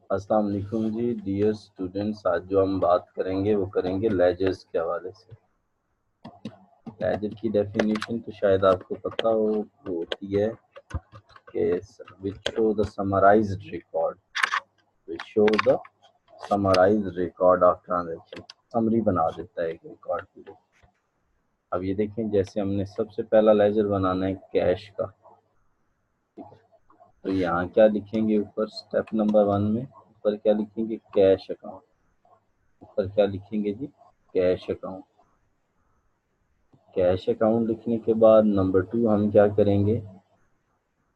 अस्सलाम वालेकुम जी dear students. आज जो हम बात करेंगे वो करेंगे लेजर्स के हवाले से। लेजर की डेफिनेशन तो शायद आपको पता हो, वो होती है कि which show the summarised record, which show the summarised record of transaction. Summary बना देता है एक रिकॉर्ड पूरे। अब ये देखें, जैसे हमने सबसे पहला लेजर बनाना है कैश का, ठीक है। तो यहाँ क्या लिखेंगे ऊपर स्टेप नंबर 1 में, ऊपर क्या लिखेंगे कैश अकाउंट। ऊपर क्या लिखेंगे जी, कैश अकाउंट। कैश अकाउंट लिखने के बाद नंबर 2 हम क्या करेंगे,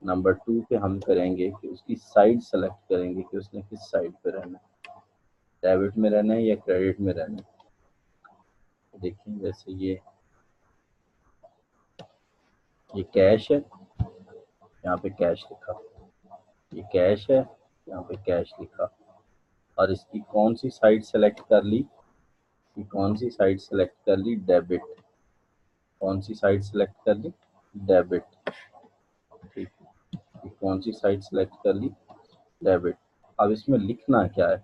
नंबर 2 पे हम करेंगे कि उसकी साइड सेलेक्ट करेंगे कि उसने किस साइड पे रहना है, डेबिट में रहना है या क्रेडिट में रहना है। देखिए जैसे ये कैश है, यहाँ पे कैश लिखा, ये कैश है, यहाँ पे कैश लिखा। और इसकी कौन सी साइड सेलेक्ट कर ली, कि कौन सी साइड सेलेक्ट कर ली, डेबिट। कौन सी साइड सेलेक्ट कर ली, डेबिट। ठीक, कौन सी साइड सेलेक्ट कर ली, डेबिट। अब इसमें लिखना क्या है,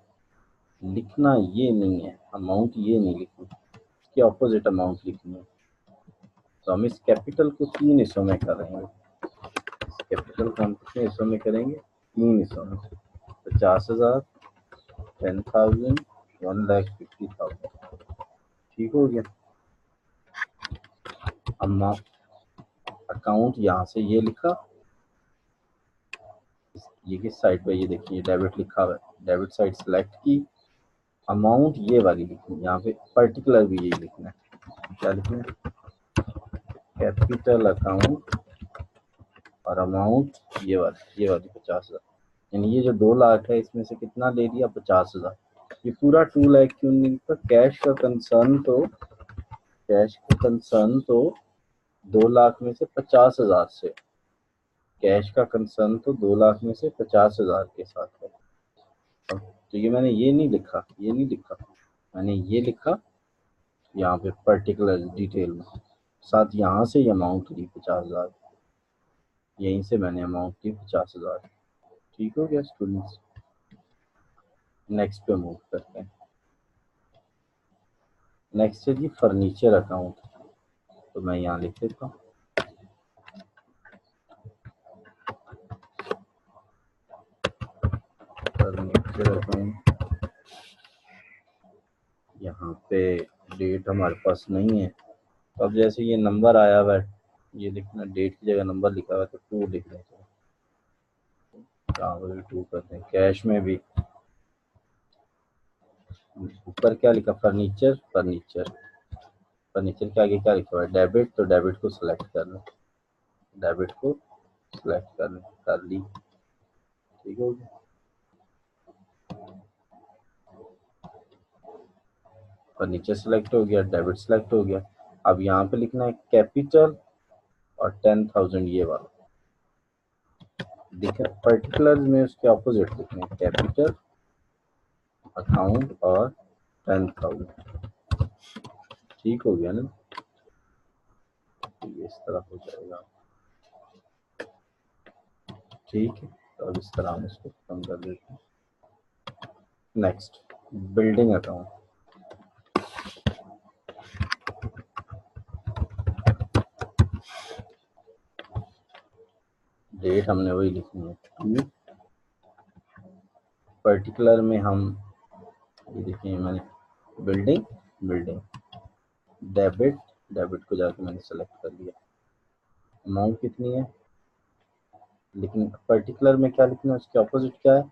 लिखना ये नहीं है, अमाउंट ये नहीं लिखनी, इसके ऑपोजिट अमाउंट लिखनी है। तो हम इस कैपिटल को 3 हिस्सों में करेंगे। इस कैपिटल को हम कितने हिस्सों में करेंगे, 3 हिस्सों में। 50,000, 10,000, 1,50,000। ठीक हो गया। अमाउंट अकाउंट यहाँ से ये लिखा, ये किस साइड पे, ये देखिए डेबिट लिखा हुआ है, डेबिट साइड सेलेक्ट की। अमाउंट ये वाली लिखनी, यहाँ पे पर्टिकुलर भी यही लिखना है। क्या लिखना है, कैपिटल अकाउंट, और अमाउंट ये वाली 50,000। यानी ये जो 2 लाख है इसमें से कितना ले लिया, 50,000। ये पूरा 2 लाख क्यों नहीं लिखा, कैश का कंसर्न तो 2 लाख में से 50,000 से, कैश का कंसर्न तो 2 लाख में से 50,000 के साथ है। तो ये मैंने ये नहीं लिखा, ये नहीं लिखा, मैंने ये लिखा यहाँ पे पर्टिकुलर डिटेल में, साथ यहाँ से ये अमाउंट ली 50,000, यहीं से मैंने अमाउंट ली 50,000। ठीक हो गया स्टूडेंट्स। नेक्स्ट पे मूव करते हैं। नेक्स्ट है जी फर्नीचर अकाउंट। तो मैं यहाँ लिख देता हूँ फर्नीचर अकाउंट। यहाँ पे डेट हमारे पास नहीं है, तो अब जैसे ये नंबर आया हुआ है, ये लिखना, डेट की जगह नंबर लिखा हुआ है तो 2 लिख देते हैं। यहाँ पर भी 2 करते हैं। कैश में भी ऊपर क्या लिखा, फर्नीचर, फर्नीचर के आगे क्या लिखा हुआ है, डेबिट। तो डेबिट को सिलेक्ट कर लो, डेबिट को सिलेक्ट कर ली। ठीक हो गया, फर्नीचर सिलेक्ट हो गया, डेबिट सिलेक्ट हो गया। अब यहाँ पे लिखना है कैपिटल और 10,000 ये वाला दिखा, पर्टिकुलर में उसके ऑपोजिट लिखना है, कैपिटल अकाउंट और 10,000। ठीक हो गया ना, तो ये इस तरह हो जाएगा। ठीक है, तो अब इस तरह हम इसको खत्म कर देते हैं। Next, building account. डेट हमने वही लिखनी है 2, पर्टिकुलर में हम ये देखिए, मैंने बिल्डिंग, डेबिट को जाके मैंने सेलेक्ट कर लिया। अमाउंट कितनी है, लेकिन पर्टिकुलर में क्या लिखना है, उसके ऑपोजिट क्या है,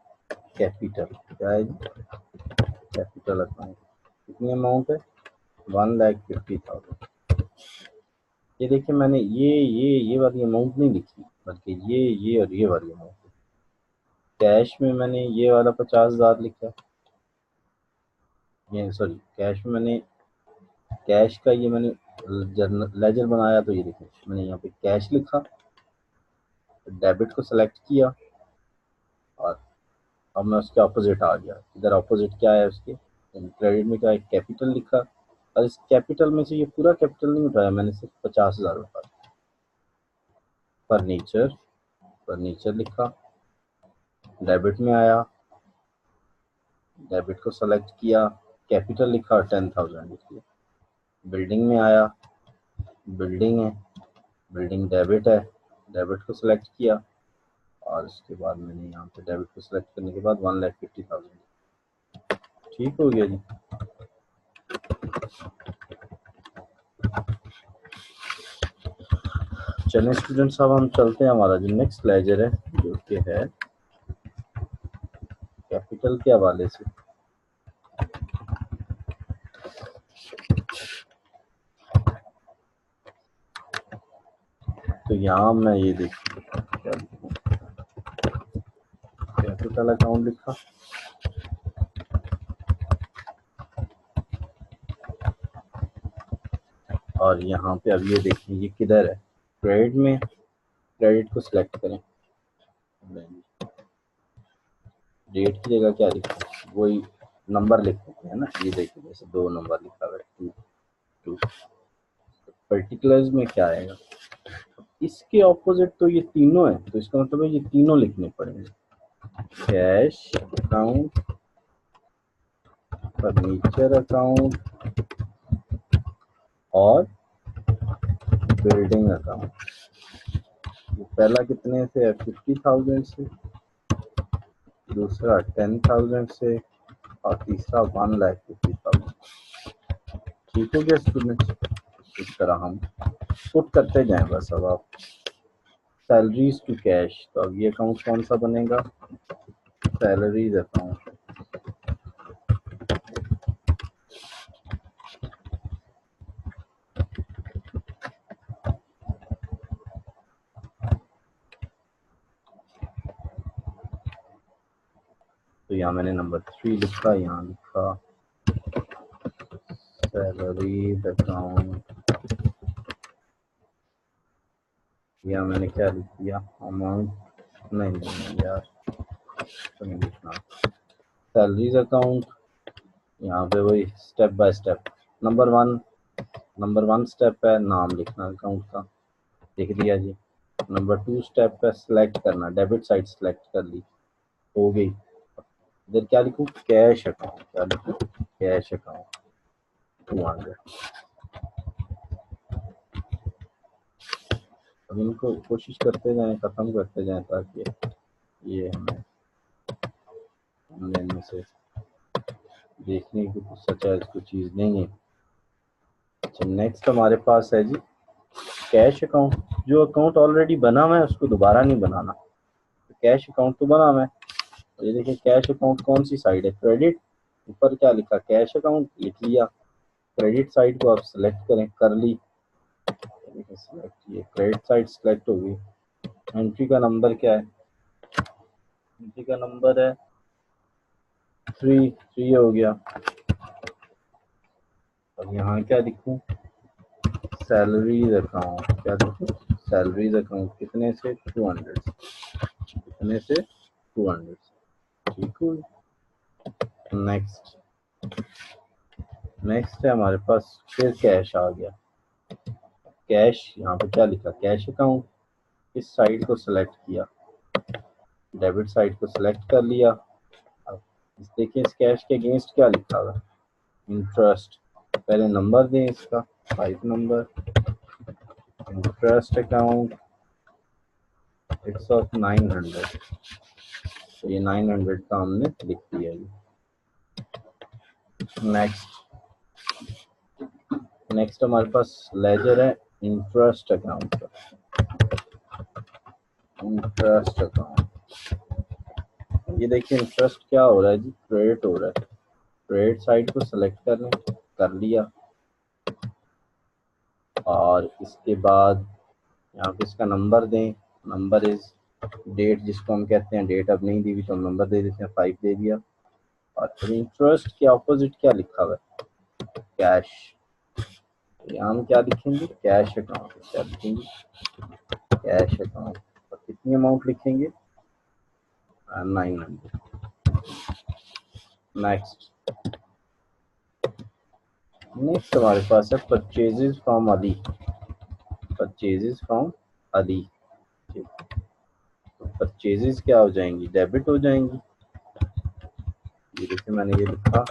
कैपिटल। क्या है, कैपिटल अकाउंट। कितनी अमाउंट है, 1,50,000। ये देखिए, मैंने ये वाली अमाउंट नहीं लिखी, बल्कि ये और ये वाली अमाउंट। कैश में मैंने ये वाला 50,000 लिखा, ये सॉरी, कैश में मैंने, कैश का ये मैंने लेजर बनाया, तो ये देखिए मैंने यहाँ पे कैश लिखा, डेबिट को सिलेक्ट किया, और अब मैं उसके ऑपोजिट आ गया। इधर ऑपोजिट क्या है उसके, क्रेडिट में क्या है, कैपिटल लिखा, और इस कैपिटल में से ये पूरा कैपिटल नहीं उठाया मैंने, सिर्फ 50,000 उठाया। फर्नीचर लिखा, डेबिट में आया, डेबिट को सेलेक्ट किया, कैपिटल लिखा और 10,000 लिख दिया। बिल्डिंग में आया, बिल्डिंग है, बिल्डिंग डेबिट है, डेबिट को सिलेक्ट किया और उसके बाद मैंने यहाँ पे डेबिट को सिलेक्ट करने के बाद 1,50,000। ठीक हो गया जी। चलिए स्टूडेंट साहब हम चलते हैं, हमारा जो नेक्स्ट लेजर है जो कि है कैपिटल के हवाले से। तो यहाँ मैं ये देखिए कैपिटल अकाउंट लिखा, और यहाँ पे अब ये देखिए ये किधर है, क्रेडिट में। क्रेडिट को सिलेक्ट करें, डेट की जगह क्या लिखा, वही नंबर लिख देते हैं ना। ये देखिए जैसे 2 नंबर लिखा हुआ है 2। पर्टिकुलर्स में क्या आएगा, इसके ऑपोजिट तो ये तीनों है, तो इसका मतलब है ये तीनों लिखने पड़ेंगे। कैश अकाउंट, फर्नीचर अकाउंट और बिल्डिंग अकाउंट। पहला कितने से है, 50,000 से, दूसरा 10,000 से और तीसरा 1,50,000। ठीक हो गया स्टूडेंट्स। इस तरह हम पुट करते जाएं बस। अब आप सैलरीज टू कैश, तो अब ये अकाउंट कौन सा बनेगा, सैलरीज अकाउंट। तो यहाँ मैंने नंबर 3 लिखा, यहाँ लिखा सैलरीज अकाउंट। यहाँ मैंने क्या लिख दिया, अमाउंट नहीं यार, तो नहीं लिखना, सैलरीज अकाउंट। यहाँ पे वही step by step, number one step है नाम लिखना अकाउंट का, लिख दिया जी। नंबर 2 स्टेप है सिलेक्ट करना, डेबिट साइड सिलेक्ट कर ली, हो गई। इधर क्या लिखूँ, कैश अकाउंट, क्या लिखूँ, कैश अकाउंट 200। अब इनको कोशिश करते जाएं, ख़त्म करते जाएं ताकि ये हमें ऑनलाइन में से देखने की कुछ सच है, इसको चीज़ नहीं है। अच्छा नेक्स्ट हमारे पास है जी कैश अकाउंट। जो अकाउंट ऑलरेडी बना हुआ है उसको दोबारा नहीं बनाना। तो कैश अकाउंट तो बना हुआ है, तो ये देखिए कैश अकाउंट कौन सी साइड है, क्रेडिट। ऊपर क्या लिखा, कैश अकाउंट लिख लिया। क्रेडिट साइड को आप सिलेक्ट करें, कर ली, सिलेक्ट, ये क्रेडिट साइड सिलेक्ट होगी। एंट्री का नंबर क्या है, एंट्री का नंबर है 3 हो गया। अब यहाँ क्या लिखूँ, सैलरीज अकाउंट, क्या लिखूँ, सैलरीज अकाउंट कितने से 200, कितने से 200। ठीक हो। नेक्स्ट है हमारे पास फिर कैश आ गया। कैश यहाँ पे क्या लिखा, कैश अकाउंट। इस साइड को सिलेक्ट किया, डेबिट साइड को सिलेक्ट कर लिया। अब देखिए इस कैश के अगेंस्ट क्या लिखा हुआ है, इंटरेस्ट। पहले नंबर दें इसका, 5 number, interest account it's of 900। तो ये 900 का हमने लिख दिया। नेक्स्ट हमारे पास लेजर है इंटरेस्ट अकाउंट का। इंटरेस्ट अकाउंट, ये देखिए इंटरेस्ट क्या हो रहा है जी, क्रेडिट हो रहा है। क्रेडिट साइड को सिलेक्ट कर लें, कर लिया। और इसके बाद यहाँ पे इसका नंबर दें, नंबर इज, डेट जिसको हम कहते हैं, डेट अब नहीं दी हुई तो हम नंबर दे देते हैं, 5 दे दिया। और इंटरेस्ट के ऑपोजिट क्या लिखा हुआ है, कैश। यहाँ हम क्या लिखेंगे, कैश अकाउंट, क्या लिखेंगे, कैश अकाउंट। और कितनी अमाउंट लिखेंगे, 900। नेक्स्ट हमारे पास है purchases from Ali. Purchases from Ali, तो परचेजेस क्या हो जाएंगी, डेबिट हो जाएंगी। ये देखिए मैंने ये लिखा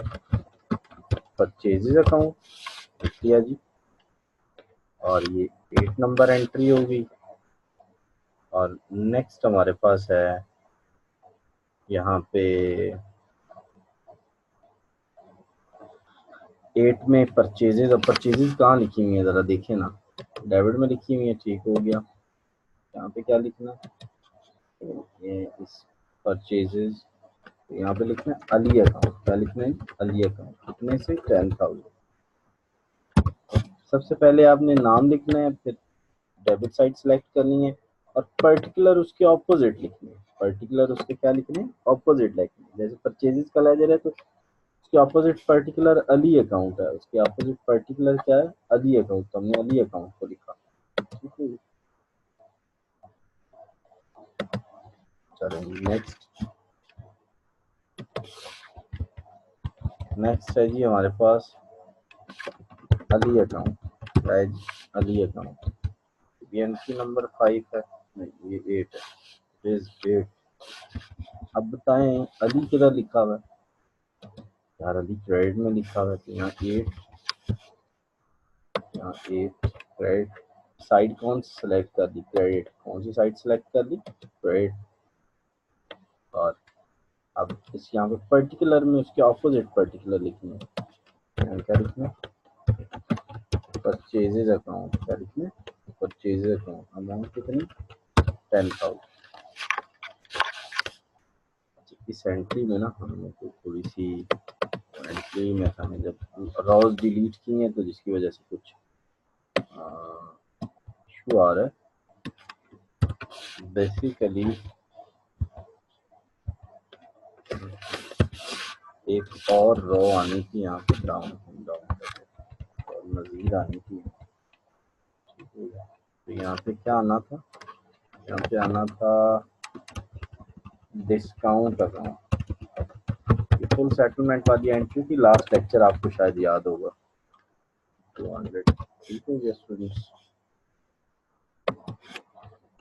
परचेजेज अकाउंट लिख दिया जी, और ये 8 नंबर एंट्री होगी। और नेक्स्ट हमारे पास है यहाँ पे 8 में परचेजेज। अब परचेजेज कहाँ लिखी हुई है ज़रा देखिए ना, डेबिट में लिखी हुई है, ठीक हो गया। यहाँ पे क्या लिखना है, ये इस परचेजेज, यहाँ पे लिखना है अली अकाउंट। क्या लिखना है, अली अकाउंट। कितने से, 10,000। सबसे पहले आपने नाम लिखना है, फिर डेबिट साइड सेलेक्ट करनी है, और पर्टिकुलर उसके ऑपोजिट लिखनी है। पर्टिकुलर उसके क्या लिखने हैं, ऑपोजिट लिखने हैं। जैसे परचेजेस का लेजर है तो उसके ऑपोजिट पर्टिकुलर अली अकाउंट है, उसके ऑपोजिट पर्टिकुलर क्या है, अली अकाउंट। तो हमने अली अकाउंट को लिखा, ठीक है। चलो नेक्स्ट है जी हमारे पास अली अकाउंट, राइट। अली अकाउंट, बीएनसी नंबर 5 है, नहीं ये 8 है, इज 8। अब बताएं अली किधर लिखा हुआ है, यार अली क्रेडिट में लिखा हुआ है, तो यहाँ 8, यहाँ 8 क्रेडिट। साइड कौन सी सेलेक्ट कर दी, क्रेडिट। कौन सी साइड सेलेक्ट कर दी, क्रेडिट। और अब इस यहाँ पे पर्टिकुलर में उसके ऑपोजिट पर्टिकुलर लिखनी है। यहाँ क्या लिखना है, परचेजेज अकाउंट। क्या लिखना है, परचेजेज अकाउंट। अमाउंट कितनी, 10,000। इस एंट्री में ना हमने तो थोड़ी सी एंट्री में हमें जब रॉज डिलीट की हैं तो जिसकी वजह से कुछ इशू आ रहा है। बेसिकली एक और रो आनी थी यहाँ पे, डाउन और मजीद आनी थी। तो यहाँ पे क्या आना था, यहाँ पे आना था डिस्काउंट अकाउंट। फुल सेटलमेंट वाली एंट्री थी, लास्ट लेक्चर आपको शायद याद होगा, 200। ठीक है ये students,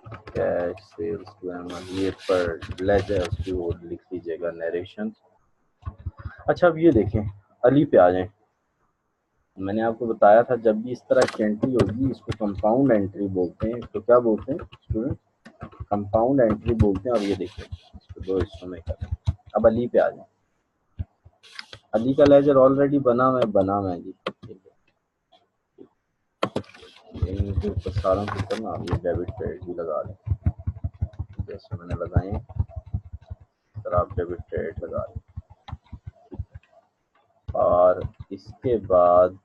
cash sales to ML, ये पर लेजर उसकी वो लिख लीजिएगा, नरेशन। अच्छा अब ये देखें, अली पे आ जाएं। मैंने आपको बताया था जब भी इस तरह की एंट्री होगी इसको कंपाउंड एंट्री बोलते हैं। तो क्या बोलते हैं स्टूडेंट, कंपाउंड एंट्री बोलते हैं। और ये देखिए इसको दो हिस्सों में करें। अब अली पे आ जाए, अली का लेजर ऑलरेडी बना हुआ है जी। इनके ऊपर सारों के ऊपर ना ये डेबिट क्रेडिट भी लगा लें, जैसे मैंने लगाए सर, आप डेबिट क्रेडिट लगा लें। और इसके बाद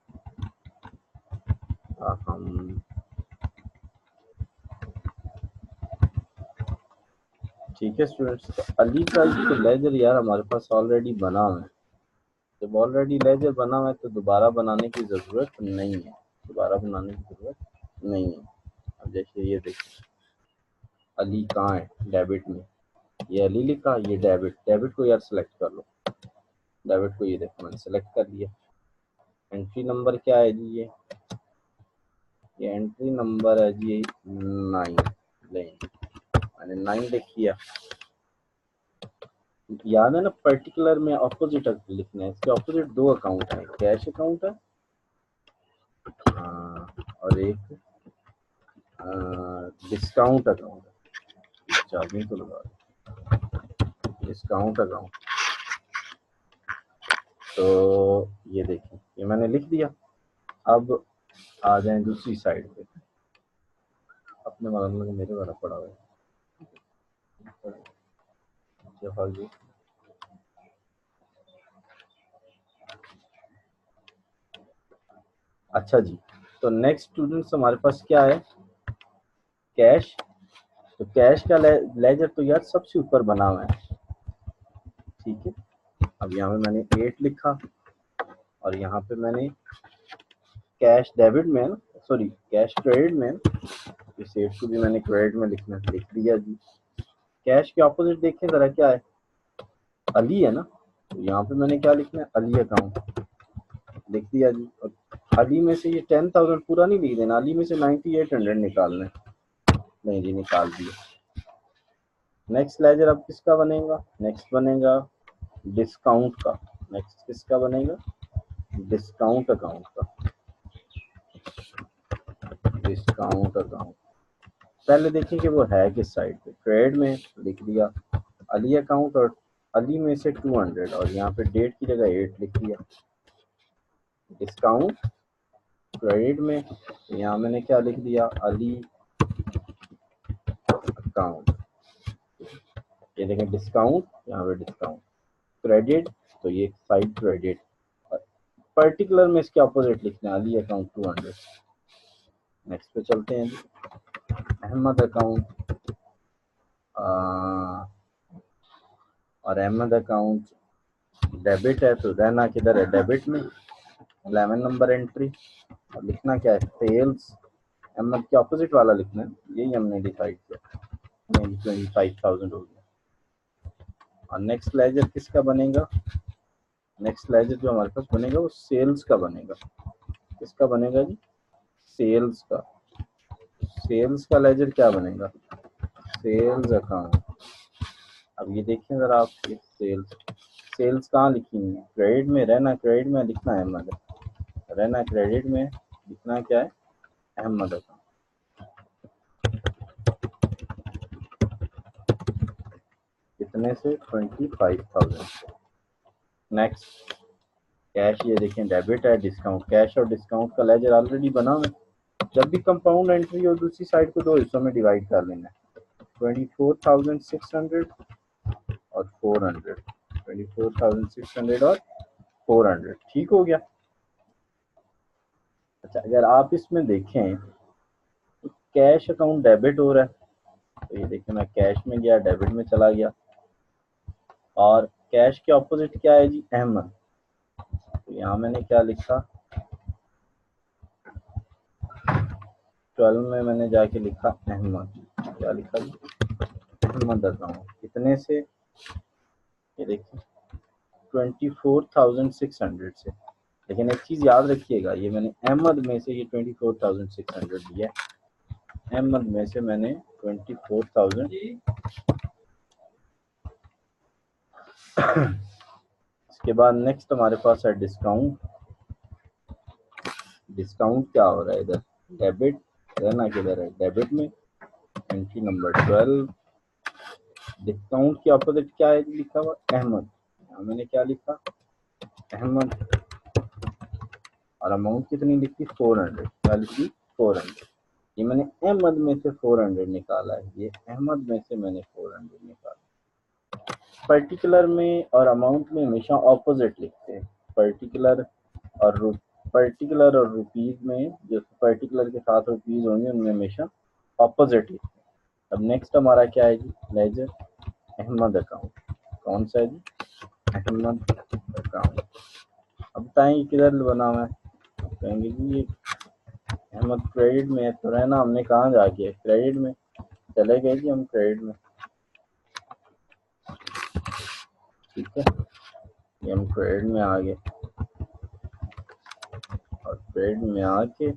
हम, ठीक है स्टूडेंट्स, तो अली का जो लेजर यार हमारे पास ऑलरेडी बना हुआ है। जब ऑलरेडी लेजर बना हुआ है तो दोबारा बनाने की ज़रूरत नहीं है, दोबारा बनाने की ज़रूरत नहीं है। अब जैसे ये देखिए अली कहाँ है, डेबिट में, ये अली लिखा, ये डेबिट। डेबिट को यार सेलेक्ट कर लो, डेबिट को ये देखो मैंने सेलेक्ट कर लिया। एंट्री नंबर क्या है जी, ये एंट्री नंबर है जी 9। मैंने 9 लिख किया। याद है ना, पर्टिकुलर में ऑपोजिट लिखना है। इसके ऑपोजिट दो अकाउंट है, कैश अकाउंट है और एक डिस्काउंट अकाउंट है। चार्जिंग तो लगा डिस्काउंट अकाउंट। तो ये देखिए ये मैंने लिख दिया। अब आ जाए दूसरी साइड पे, अपने वाला मेरे वाला पड़ा हुआ है। अच्छा जी, तो नेक्स्ट स्टूडेंट्स हमारे पास क्या है, कैश। तो कैश का लेजर तो यार सबसे ऊपर बना हुआ है, ठीक है। अब यहाँ पे मैंने 8 लिखा, और यहाँ पे मैंने कैश डेबिट में, सॉरी कैश क्रेडिट में, इस 8 को भी मैंने क्रेडिट में लिखना लिख दिया जी। कैश के ऑपोजिट देखें जरा क्या है, अली है ना, तो यहाँ पे मैंने क्या लिखना है, अली अकाउंट लिख दिया जी। और अली में से ये 10,000 पूरा नहीं लिख देना, अली में से 9800 निकालना है। नहीं जी, निकाल दिया। नेक्स्ट लेजर अब किसका बनेगा, नेक्स्ट बनेगा डिस्काउंट का। नेक्स्ट किसका बनेगा? डिस्काउंट अकाउंट का। डिस्काउंट अकाउंट पहले देखिए कि वो है किस साइड पे। क्रेडिट में लिख दिया अली अकाउंट और अली में से 200 और यहाँ पे डेट की जगह 8 लिख दिया। डिस्काउंट क्रेडिट में यहाँ मैंने क्या लिख दिया? अली अकाउंट। ये देखें डिस्काउंट, यहाँ पे डिस्काउंट। क्रेडिट तो ये साइड क्रेडिट। पर्टिकुलर में इसके अपोजिट लिखना है अली अकाउंट 200। नेक्स्ट पे चलते हैं जी। अहमद अकाउंट और अहमद अकाउंट डेबिट है तो रहना किधर है? डेबिट में 11 नंबर एंट्री। और लिखना क्या है? सेल्स। अहमद के अपोजिट वाला लिखना है, यही हमने डिसाइड किया। 25,000 हो गया। और नेक्स्ट लेजर किसका बनेगा? नेक्स्ट लेजर जो हमारे पास बनेगा वो सेल्स का बनेगा। किसका बनेगा जी? सेल्स का। सेल्स का लेजर क्या बनेगा? Sales account. अब ये देखें जरा आप, सेल्स सेल्स कहाँ लिखी है? क्रेडिट में। रहना क्रेडिट में लिखना है अहमद। रहना क्रेडिट में लिखना क्या है? अहमद अकाउंट। कितने से? 25,000। Next cash. ये देखें डेबिट है, डिस्काउंट। कैश और डिस्काउंट का लेजर ऑलरेडी बना है। जब भी कंपाउंड एंट्री हो दूसरी साइड को दो हिस्सों में डिवाइड कर लेना है। 24,600 और 400। 24,600 और 400। ठीक हो गया। अच्छा अगर आप इसमें देखें तो कैश अकाउंट डेबिट हो रहा है, तो ये देखें मैं कैश में गया, डेबिट में चला गया। और कैश के ऑपोजिट क्या है जी? अहमद। तो यहाँ मैंने क्या लिखा? 12 में मैंने जाके लिखा अहमद। क्या लिखा जी? अहमद अकाउंट। कितने से? ये देखिए 24,600 से। लेकिन एक चीज याद रखिएगा, ये मैंने अहमद में से ये 24,600 दिया है। अहमद में से मैंने 24,000। इसके बाद नेक्स्ट हमारे पास है डिस्काउंट। डिस्काउंट क्या हो रहा है इधर? डेबिट। रहना किधर है? डेबिट में। Entry number 12। डिस्काउंट के अपोजिट क्या है लिखा हुआ? अहमद। यहाँ मैंने क्या लिखा? अहमद। और अमाउंट कितनी लिखी? 400। क्या लिखी? 400। ये मैंने अहमद में से 400 निकाला है। ये अहमद में से मैंने 400 निकाला। पर्टिकुलर में और अमाउंट में हमेशा ऑपोजिट लिखते हैं। पर्टिकुलर और रुपीज में जो पर्टिकुलर के साथ रुपीज होंगे उनमें हमेशा ऑपोजिट लिखते हैं। अब नेक्स्ट हमारा क्या है जी? Laser Ahmad account. कौन सा है जी? अहमद अकाउंट। अब बताएंगे किधर बना हुआ है? कहेंगे जी ये अहमद क्रेडिट में है, तो रहना हमने कहाँ जाके? क्रेडिट में चले गए जी हम क्रेडिट में। ठीक है, ये हम क्रेडिट में आ गए। और क्रेडिट में आके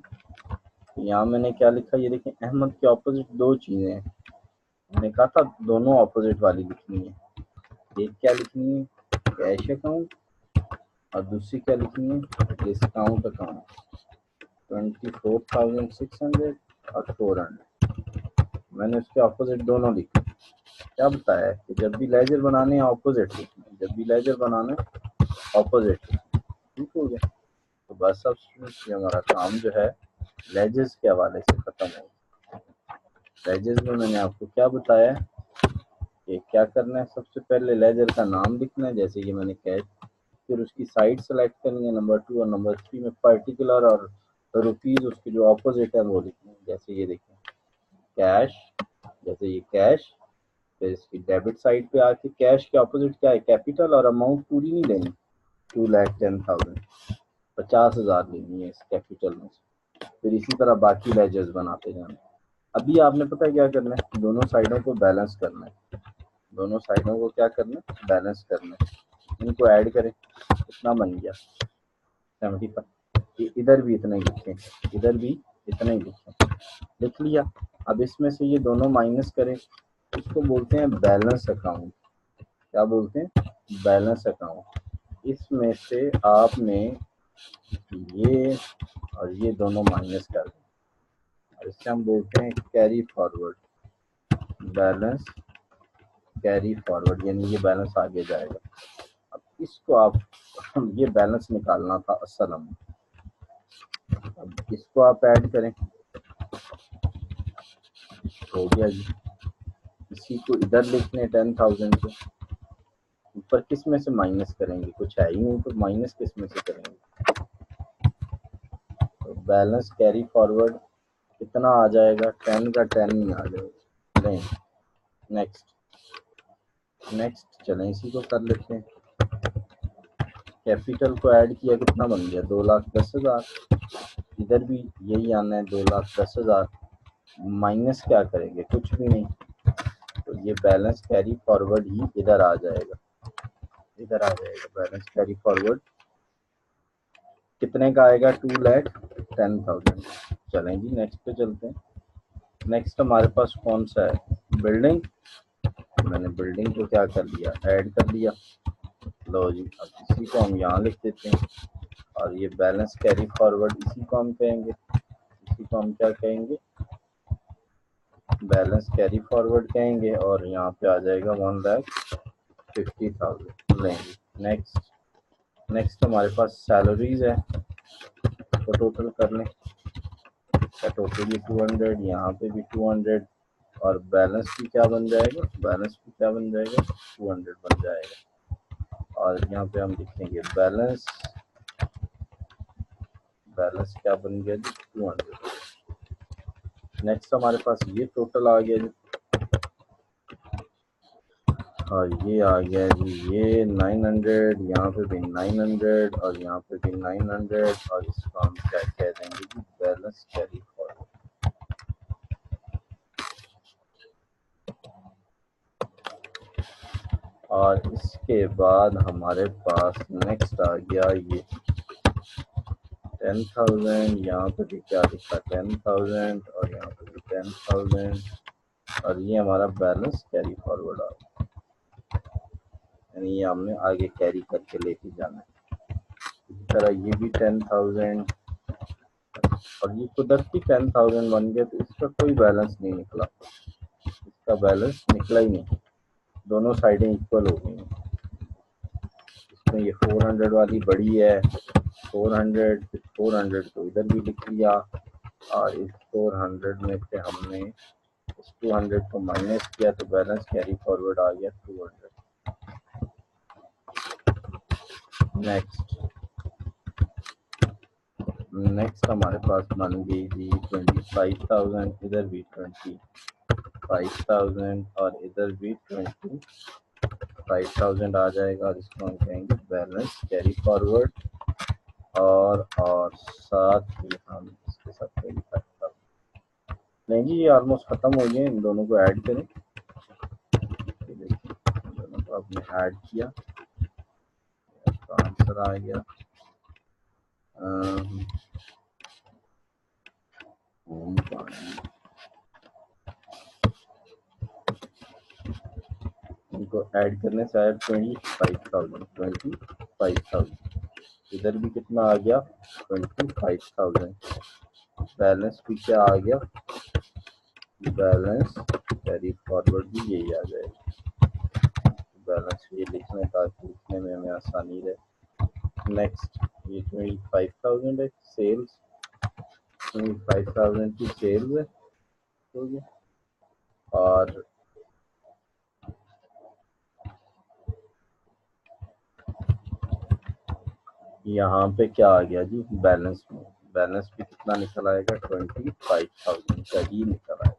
यहाँ मैंने क्या लिखा? ये देखें अहमद के ऑपोजिट दो चीजें हैं। मैंने कहा था दोनों ऑपोजिट वाली लिखनी है। एक क्या लिखनी है? Cash account. और दूसरी क्या लिखनी है? Discount account. 24,600 और 400। मैंने उसके ऑपोजिट दोनों लिखे। क्या बताया कि जब भी लेजर बनाने हैं ऑपोजिट लिखना है। जब भी लेजर बनाना है ऑपोजिट लिखना है। ठीक हो गया। तो बस अब ये हमारा काम जो है लेजर्स के हवाले से खत्म हो। लेजर्स में मैंने आपको क्या बताया कि क्या करना है? सबसे पहले लेजर का नाम लिखना है, जैसे कि मैंने कैश। फिर उसकी साइड सेलेक्ट करनी है, नंबर 2 और नंबर 3 में पर्टिकुलर और रुपीज उसके जो ऑपोजिट है वो लिखना है। जैसे ये देखें कैश, जैसे ये कैश। फिर इसकी डेबिट साइड पे आके कैश के ऑपोजिट क्या है? कैपिटल। और अमाउंट पूरी नहीं लेनी, 2,10,000, 50,000 लेनी है इस कैपिटल में से। फिर इसी तरह बाकी लेजर्स बनाते जाना। अभी आपने पता है क्या करना है? दोनों साइडों को बैलेंस करना है। दोनों साइडों को क्या करना है? बैलेंस करना है। इनको ऐड करें, कितना बन गया? 75। इधर भी इतना ही लिखें, इधर भी इतना ही लिखें। लिख लिया। अब इसमें से ये दोनों माइनस करें, इसको बोलते हैं बैलेंस अकाउंट। क्या बोलते हैं? बैलेंस अकाउंट, इसमें से आपने ये और ये दोनों माइनस कर दें, इससे हम बोलते हैं carry forward, balance carry forward, यानी ये बैलेंस आगे जाएगा। अब इसको आप ये बैलेंस निकालना था असल अमाउंट, अब इसको आप ऐड करें, हो गया जी। इसी को इधर लिखने 10,000 को ऊपर किस में से माइनस करेंगे, कुछ है ही नहीं तो माइनस किस में से करेंगे, तो बैलेंस कैरी फॉरवर्ड कितना आ जाएगा, 10 का 10 ही आ जाएगा। नहीं, नेक्स्ट चलें इसी को कर लेते हैं। कैपिटल को ऐड किया, कितना बन गया, 2,10,000, इधर भी यही आना है 2,10,000, माइनस क्या करेंगे, कुछ भी नहीं, तो ये बैलेंस कैरी फॉरवर्ड ही इधर आ जाएगा, इधर आ जाएगा बैलेंस कैरी फॉरवर्ड। कितने का आएगा, 2,10,000। चलें जी नेक्स्ट पे चलते हैं। नेक्स्ट हमारे पास कौन सा है, बिल्डिंग, मैंने बिल्डिंग को क्या कर लिया, ऐड कर लिया। लो जी, अब इसी को हम यहाँ लिख देते हैं और ये बैलेंस कैरी फॉरवर्ड इसी को हम कहेंगे, इसी को हम क्या कहेंगे, बैलेंस कैरी फॉरवर्ड कहेंगे, और यहाँ पे आ जाएगा 1,50,000 लेंगे। नेक्स्ट हमारे पास सैलरीज है, तो टोटल कर लें, टोटल भी 200, यहाँ पे भी 200, और बैलेंस भी क्या बन जाएगा, बैलेंस भी क्या बन जाएगा, 200 बन जाएगा। और यहाँ पे हम लिखेंगे बैलेंस क्या बन गया जी, 200। नेक्स्ट हमारे पास ये टोटल आ गया जी, और ये आ गया जी ये 900, यहाँ पे भी 900 और यहाँ पे भी 900, और इसको हम क्या कह देंगे जी, बैलेंस कैरी फॉरवर्ड। और इसके बाद हमारे पास नेक्स्ट आ गया ये 10,000, यहाँ पे भी क्या लिखा 10,000, और यहाँ पे भी 10,000, और ये हमारा बैलेंस कैरी फॉरवर्ड आ गया, यानी ये हमने आगे कैरी करके लेके जाना है। इसी तरह ये भी 10,000, और ये कुदरती 10,000 बन गया, तो इसका कोई बैलेंस नहीं निकला, इसका बैलेंस निकला ही नहीं, दोनों साइडें इक्वल हो गई। इसमें ये 400 वाली बड़ी है, 400 तो इधर भी लिख लिया, और इस 400 में से हमने इस 200 को माइनस किया, तो बैलेंस कैरी फॉरवर्ड आ गया 200। नेक्स्ट हमारे पास बन गई जी 25,000, इधर भी 25,000 और इधर भी 25,000 आ जाएगा, और इसको हम कहेंगे बैलेंस कैरी फॉरवर्ड, और साथ ही हम इसके साथ 25,000। नहीं जी, ये ऑलमोस्ट खत्म हो गए, इन दोनों को ऐड करें, दोनों को आपने ऐड किया, इसका आंसर आ गया इनको ऐड करने से आया 25,000, इधर भी कितना आ गया 25,000, बैलेंस भी क्या आ गया, बैलेंस कैरी फॉरवर्ड भी यही आ जाएगा, बैलेंस ये लिखने ताकि लिखने में हमें आसानी रहे। नेक्स्ट ये 25,000 है, सेल्स 25,000 की सेल्स है, हो गया, और यहाँ पे क्या आ गया जी, बैलेंस में, बैलेंस भी कितना निकल आएगा 25,000 का ही निकल आएगा।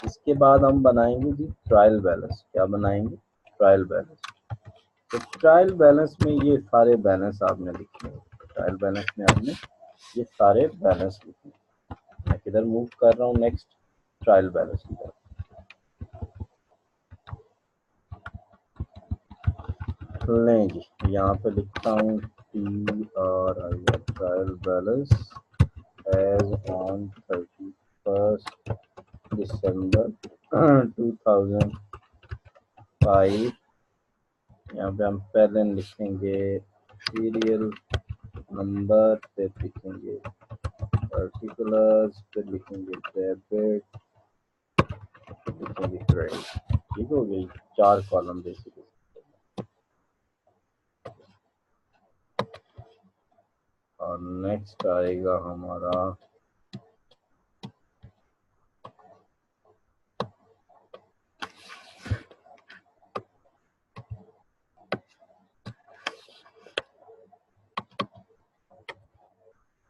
इसके बाद हम बनाएंगे जी ट्रायल बैलेंस, क्या बनाएंगे, ट्रायल बैलेंस। तो ट्रायल बैलेंस में ये सारे बैलेंस आपने लिखने हैं, ट्रायल बैलेंस में आपने ये सारे बैलेंस लिखने। मैं किधर मूव कर रहा हूँ, नेक्स्ट ट्रायल बैलेंस की तरफ। लें जी, यहाँ पे लिखता हूँ trial balance as on 31st December 2005 यहाँ पे हम पहले लिखेंगे सीरियल नंबर, फिर लिखेंगे पर्टिकुलर्स, फिर लिखेंगे डेबिट, लिखेंगे क्रेडिट। ठीक हो गई, 4 कॉलम बेसिकली। और नेक्स्ट आएगा हमारा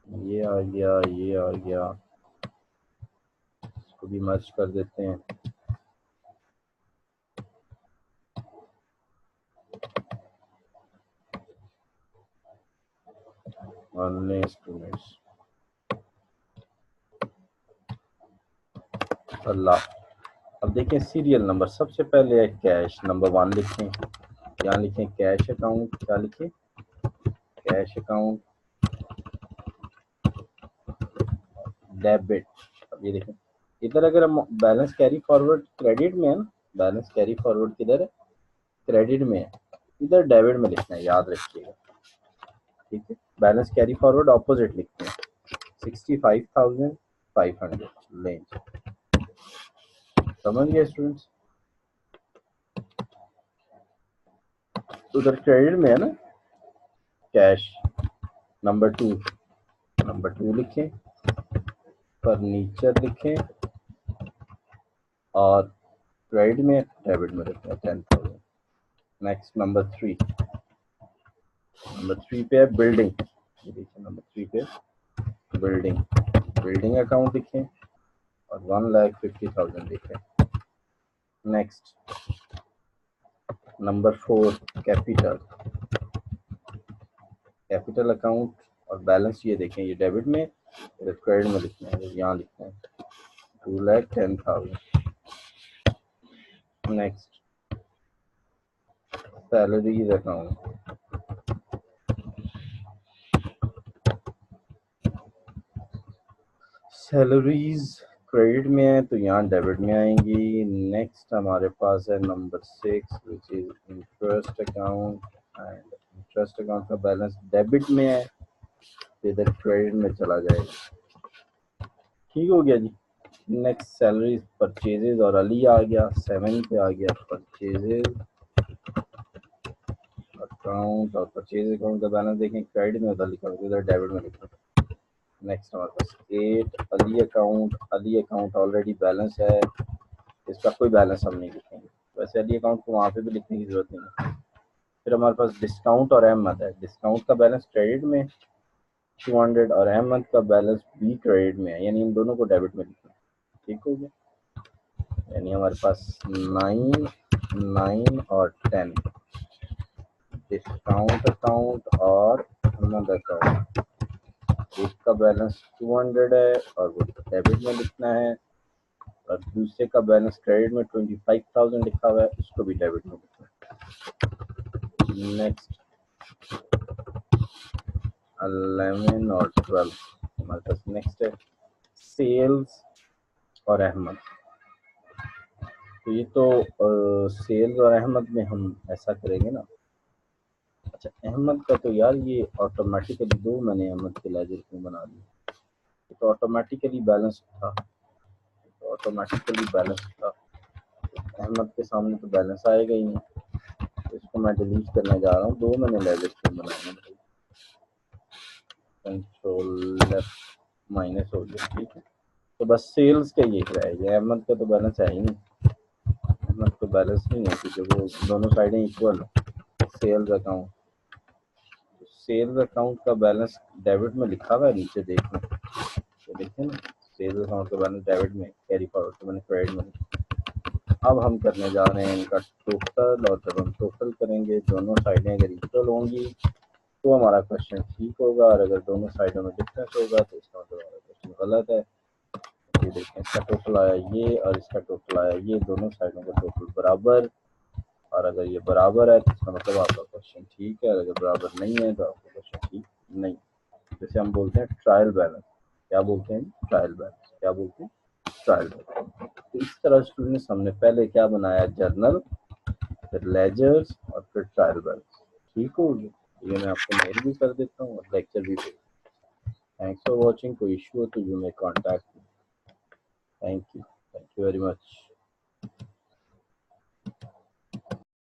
ये आ गया, ये आ गया, इसको भी मर्ज कर देते हैं। और स्टूडेंट्स अल्लाह। अब देखें सीरियल नंबर, सबसे पहले है कैश नंबर 1 लिखें, यहाँ लिखें कैश अकाउंट, क्या लिखें कैश अकाउंट डेबिट। अब ये देखें इधर अगर हम बैलेंस कैरी फॉरवर्ड क्रेडिट में है ना, बैलेंस कैरी फॉरवर्ड किधर है, क्रेडिट में है, इधर डेबिट में लिखना है, याद रखिएगा। ठीक है, बैलेंस कैरी फॉरवर्ड ऑपोजिट लिखते हैं 65,500 लें। समझ गए स्टूडेंट्स, उधर क्रेडिट में है ना कैश नंबर 2 लिखें, फर्नीचर लिखें, और क्रेडिट में डेबिट में लिखें 10,000। नेक्स्ट नंबर 3 पे है बिल्डिंग, ये देखिए नंबर 3 पे बिल्डिंग अकाउंट लिखें और 1,50,000 लिखें। नेक्स्ट नंबर 4 कैपिटल अकाउंट, और बैलेंस ये देखें, ये डेबिट में, क्रेडिट में लिखना है, यहाँ लिखना है 2,10,000। Next salaries account, salaries credit में है तो यहाँ डेबिट में आएंगी। नेक्स्ट हमारे पास है number 6 which is interest account, and interest account का बैलेंस डेबिट में है तो इधर क्रेडिट में चला जाएगा। ठीक हो गया जी। नेक्स्ट सैलरीज परचेजेज, और अली आ गया 7 पे आ गया परचेजेज अकाउंट, और परचेज अकाउंट का बैलेंस देखें क्रेडिट में उधर लिखा होगा, इधर डेबिट में लिखा। नेक्स्ट हमारे पास 8 अली अकाउंट ऑलरेडी बैलेंस है, इसका कोई बैलेंस हम नहीं लिखेंगे, वैसे अली अकाउंट को वहाँ पे भी लिखने की जरूरत नहीं है। फिर हमारे पास डिस्काउंट और अहमद है, डिस्काउंट का बैलेंस क्रेडिट में 200 और अहमद का बैलेंस भी क्रेडिट में है, यानी इन दोनों को डेबिट में लिखना है। ठीक हो गया, यानी हमारे पास 9 और 10 डिस्काउंट अकाउंट और अहमद अकाउंट, एक का बैलेंस 200 है और वो डेबिट में लिखना है, और दूसरे का बैलेंस क्रेडिट में 25,000 लिखा हुआ है, उसको भी डेबिट में लिखना है। नेक्स्ट 11 और 12 हमारे पास नेक्स्ट है सेल्स और अहमद। तो ये तो सेल्स और अहमद में हम ऐसा करेंगे ना। अच्छा अहमद का तो यार ये ऑटोमेटिकली दो मैंने अहमद के लेजर क्यों बना दिया, तो ऑटोमेटिकली बैलेंस था, अहमद के सामने तो बैलेंस आएगा ही नहीं, तो इसको मैं डिलीट करने जा रहा हूँ। दो मैंने लेजर क्यों बनाए, कंट्रोल लेफ्ट माइनस हो गया। ठीक है, तो बस सेल्स का ये रहेगा, अहमद का तो बैलेंस है ही नहीं, अहमद तो बैलेंस नहीं है क्योंकि वो दोनों साइडें इक्वल है। सेल्स अकाउंट का बैलेंस डेबिट में लिखा हुआ है नीचे देखना, तो देखिए ना सेल्स अकाउंट का बैलेंस डेबिट में कैरी फॉरवर्ड, तो मैंने क्रेडिट में। अब हम करने जा रहे हैं इनका टोटल, और जब हम टोटल करेंगे दोनों साइडें अगर इक्वल होंगी तो हमारा क्वेश्चन ठीक होगा, और अगर दोनों साइडों में डिफरेंस होगा तो इसका मतलब हमारा क्वेश्चन गलत है। ये देखें इसका टोटल आया ये और इसका टोटल आया ये, दोनों साइडों का टोटल बराबर, और अगर ये बराबर है तो इसका मतलब आपका क्वेश्चन ठीक है, और अगर बराबर नहीं है तो आपका क्वेश्चन ठीक नहीं। जैसे हम बोलते हैं ट्रायल बैलेंस, क्या बोलते हैं ट्रायल बैलेंस, क्या बोलते हैं ट्रायल बैलेंस। तो इस तरह स्टूडेंट्स हमने पहले क्या बनाया जर्नल, फिर लेजर्स और फिर ट्रायल बैलेंस। ठीक हो गया, ये मैं आपको मेल भी कर देता हूँ और लेक्चर भी भेज। Thanks for watching. कोई इशू हो तो you may contact. Thank you very much.